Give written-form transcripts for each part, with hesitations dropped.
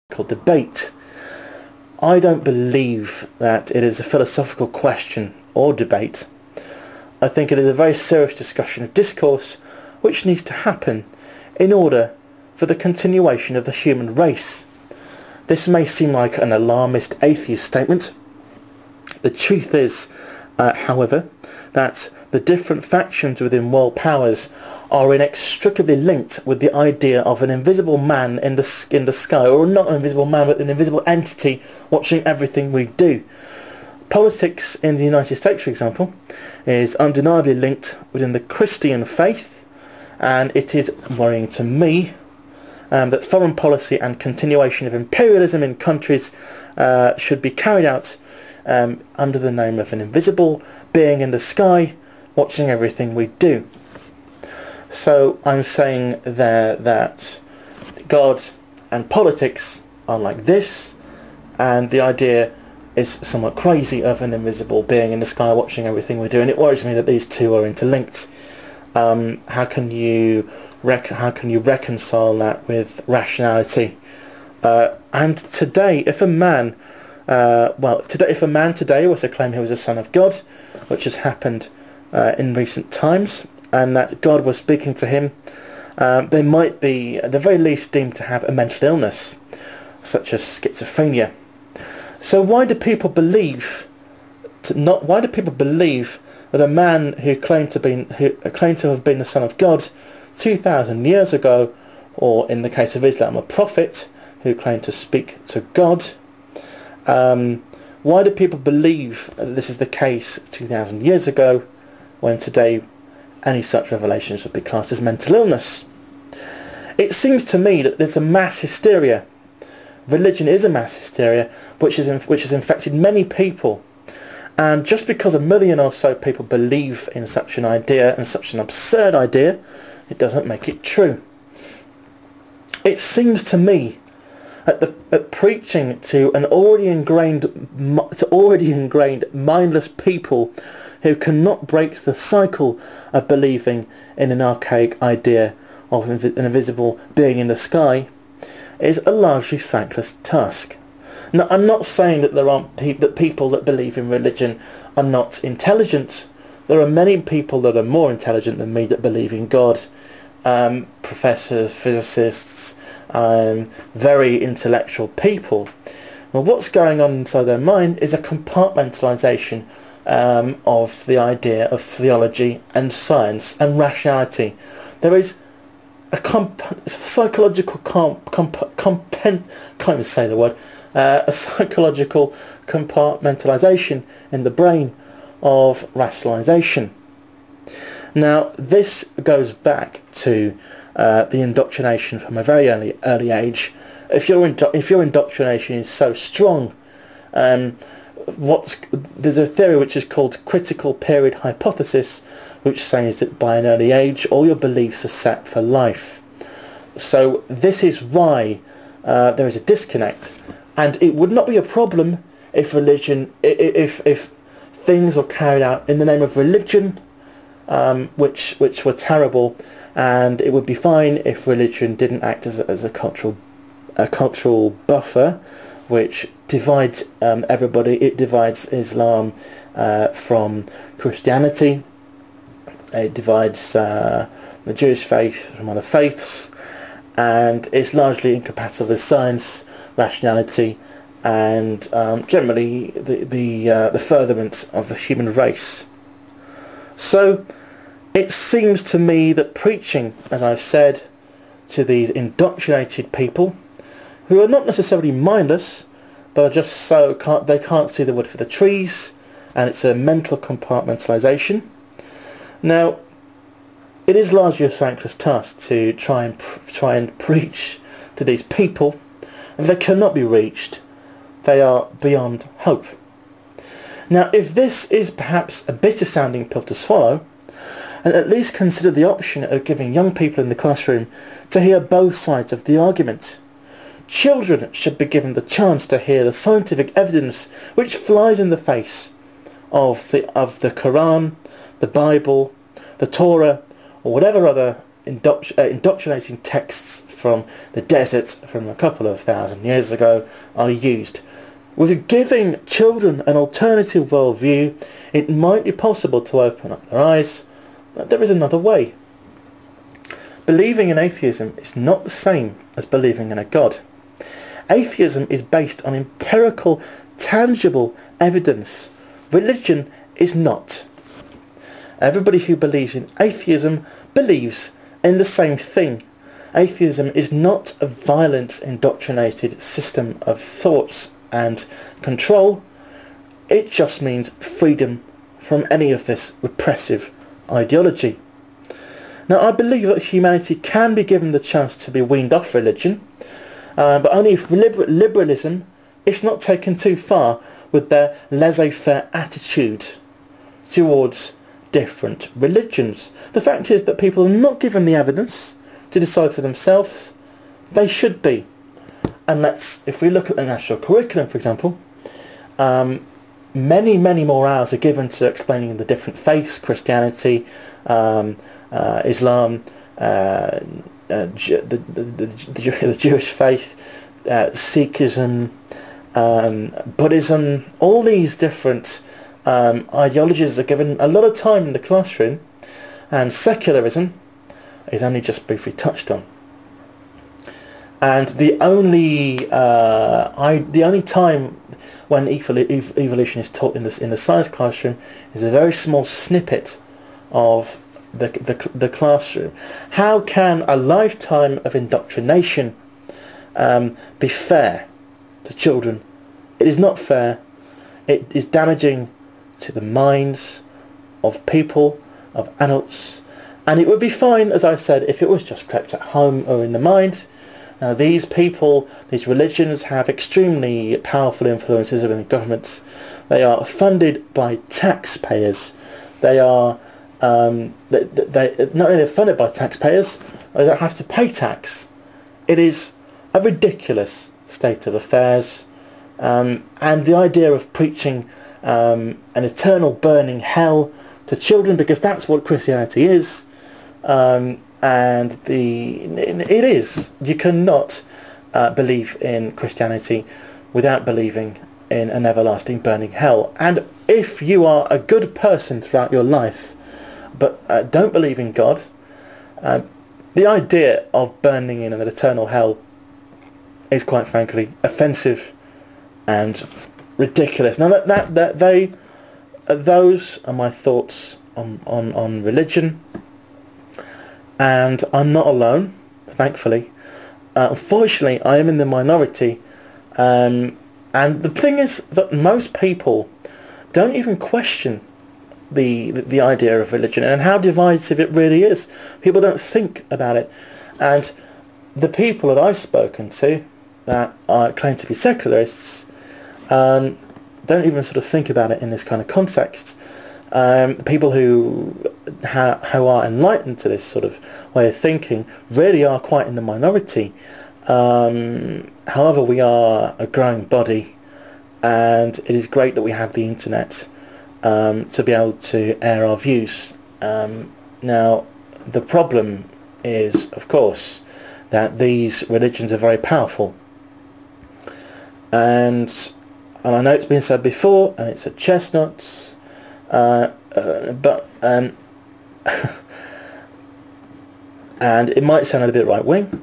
debate. I don't believe that it is a philosophical question or debate. I think it is a very serious discussion of discourse which needs to happen in order for the continuation of the human race. This may seem like an alarmist atheist statement. The truth is, however, that the different factions within world powers are inextricably linked with the idea of an invisible man in the sky, or not an invisible man but an invisible entity watching everything we do. Politics in the United States, for example, is undeniably linked within the Christian faith, and it is worrying to me that foreign policy and continuation of imperialism in countries should be carried out under the name of an invisible being in the sky watching everything we do. So I'm saying there that God and politics are like this, and the idea is somewhat crazy of an invisible being in the sky watching everything we do, and it worries me that these two are interlinked. How can you reconcile that with rationality? And today, if a man today was to claim he was a son of God, which has happened in recent times, and that God was speaking to him, they might be at the very least deemed to have a mental illness, such as schizophrenia. So why do people believe that a man who claimed to have been the son of God 2,000 years ago, or in the case of Islam, a prophet who claimed to speak to God, why do people believe that this is the case 2,000 years ago, when today any such revelations would be classed as mental illness? It seems to me that there's a mass hysteria. Religion is a mass hysteria which has infected many people, and just because 1 million or so people believe in such an idea, and such an absurd idea, it doesn't make it true. It seems to me that preaching to already ingrained mindless people who cannot break the cycle of believing in an archaic idea of an invisible being in the sky is a largely thankless task. Now, I'm not saying that there aren't people that believe in religion are not intelligent. There are many people that are more intelligent than me that believe in God. Professors, physicists, very intellectual people. Well, what's going on inside their mind is a compartmentalisation of the idea of theology and science and rationality. There is a psychological a psychological compartmentalisation in the brain of rationalisation. Now, this goes back to the indoctrination from a very early age. If your indoctrination is so strong, there's a theory which is called critical period hypothesis, which says that by an early age all your beliefs are set for life. So this is why there is a disconnect, and it would not be a problem if if things were carried out in the name of religion, which were terrible, and it would be fine if religion didn't act as a cultural buffer which divides everybody. It divides Islam from Christianity. It divides the Jewish faith from other faiths, and it's largely incompatible with science, rationality, and generally the furtherance of the human race. So it seems to me that preaching, as I've said, to these indoctrinated people who are not necessarily mindless, but are just they can't see the wood for the trees, and it's a mental compartmentalisation. Now, it is largely a thankless task to try and preach to these people, and they cannot be reached. They are beyond hope. Now, if this is perhaps a bitter sounding pill to swallow, and at least consider the option of giving young people in the classroom to hear both sides of the argument. Children should be given the chance to hear the scientific evidence which flies in the face of the Quran, the Bible, the Torah, or whatever other indoctrinating texts from the desert from a couple of thousand years ago are used. With giving children an alternative worldview, it might be possible to open up their eyes that there is another way. Believing in atheism is not the same as believing in a God. Atheism is based on empirical, tangible evidence. Religion is not. Everybody who believes in atheism believes in the same thing. Atheism is not a violent, indoctrinated system of thoughts and control. It just means freedom from any of this repressive ideology. Now, I believe that humanity can be given the chance to be weaned off religion, but only if liberalism is not taken too far with their laissez-faire attitude towards different religions. The fact is that people are not given the evidence to decide for themselves. They should be. And if we look at the national curriculum, for example, many more hours are given to explaining the different faiths: Christianity, Islam, the Jewish faith, Sikhism, Buddhism. All these different ideologies are given a lot of time in the classroom, and secularism is only just briefly touched on. And the only time when evolution is taught in the science classroom is a very small snippet of the classroom. How can a lifetime of indoctrination be fair to children? It is not fair. It is damaging to the minds of people, of adults, and it would be fine, as I said, if it was just kept at home or in the mind. Now, these people, these religions, have extremely powerful influences within the government. They are funded by taxpayers. They are not only funded by taxpayers, they don't have to pay tax. It is a ridiculous state of affairs, and the idea of preaching an eternal burning hell to children, because that's what Christianity is. It is. You cannot believe in Christianity without believing in an everlasting burning hell. And if you are a good person throughout your life, but don't believe in God, the idea of burning in an eternal hell is, quite frankly, offensive and ridiculous. Now, those are my thoughts on religion. And I'm not alone, thankfully. Unfortunately, I am in the minority. And the thing is that most people don't even question the idea of religion and how divisive it really is. People don't think about it. And the people that I've spoken to that claim to be secularists don't even sort of think about it in this kind of context. People who are enlightened to this sort of way of thinking really are quite in the minority. However, we are a growing body, and it is great that we have the internet to be able to air our views. Now, the problem is, of course, that these religions are very powerful, and I know it's been said before, and it's a chestnut. And it might sound a bit right wing,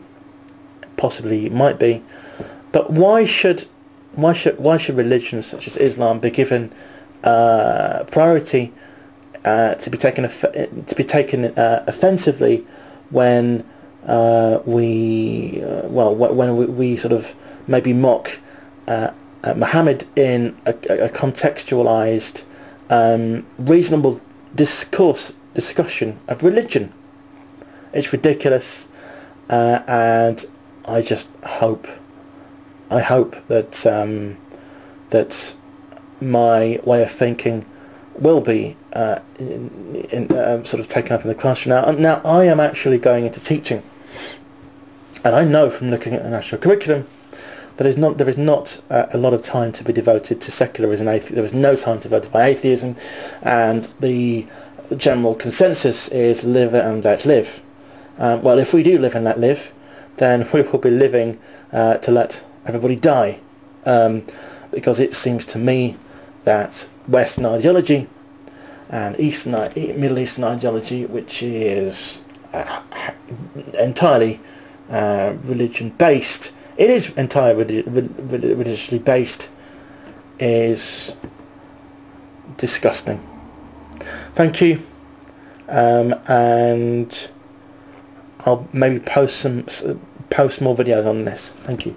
possibly it might be, but why should religions such as Islam be given priority to be taken offensively when we sort of maybe mock Muhammad in a contextualized reasonable discussion of religion? It's ridiculous, and I just hope that that my way of thinking will be sort of taken up in the classroom. Now I am actually going into teaching, and I know from looking at the national curriculum that there is not a lot of time to be devoted to secularism. There is no time devoted by atheism, and the general consensus is live and let live. Well, if we do live and let live, then we will be living to let everybody die, because it seems to me that Western ideology and Middle Eastern ideology, which is entirely religion based, it is entirely religiously based, is disgusting. Thank you, and I'll maybe post more videos on this. Thank you.